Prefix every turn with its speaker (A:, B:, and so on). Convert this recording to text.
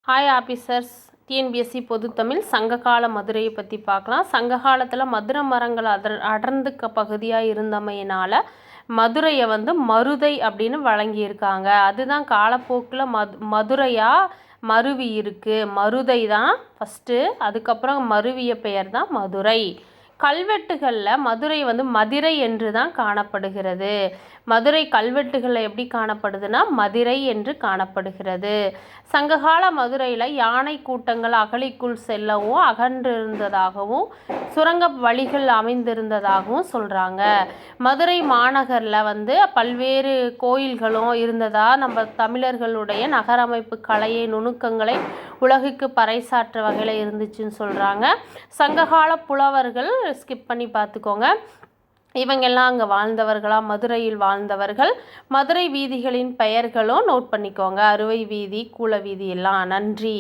A: Hi officers, TNPSC பொதுத்தமிழ் சங்ககால மதுரையை பற்றி பார்க்கலாம். சங்க காலத்தில் மதுரை மரங்கள் அடர்ந்து பகுதியாக இருந்தமையினால் மதுரையை மருதை அப்படின்னு வழங்கியிருக்காங்க. அதுதான் காலப்போக்கில் மதுரையாக மருவி இருக்குது. மருதை தான் ஃபஸ்ட்டு, அதுக்கப்புறம் மருவிய பெயர் தான் மதுரை. கல்வெட்டுகளில் மதுரை மதிரை என்று தான் காணப்படுகிறது. மதுரை கல்வெட்டுகளில் எப்படி காணப்படுதுன்னா மதிரை என்று காணப்படுகிறது. சங்ககால மதுரையில் யானை கூட்டங்கள் அகழிக்குள் செல்லவும் அகன்றிருந்ததாகவும் சுரங்க வழிகள் அமைந்திருந்ததாகவும் சொல்கிறாங்க. மதுரை மாநகரில் பல்வேறு கோயில்களும் இருந்ததாக நம்ம தமிழர்களுடைய நகரமைப்பு கலையை நுணுக்கங்களை உலகுக்கு பறைசாற்ற வகையில் இருந்துச்சுன்னு சொல்கிறாங்க. சங்ககால புலவர்கள் ஸ்கிப் பண்ணி பார்த்துக்கோங்க. இவங்கெல்லாம் அங்கே வாழ்ந்தவர்களாக, மதுரையில் வாழ்ந்தவர்கள். மதுரை வீதிகளின் பெயர்களும் நோட் பண்ணிக்கோங்க. அறுவை வீதி, கூல வீதி எல்லாம். நன்றி.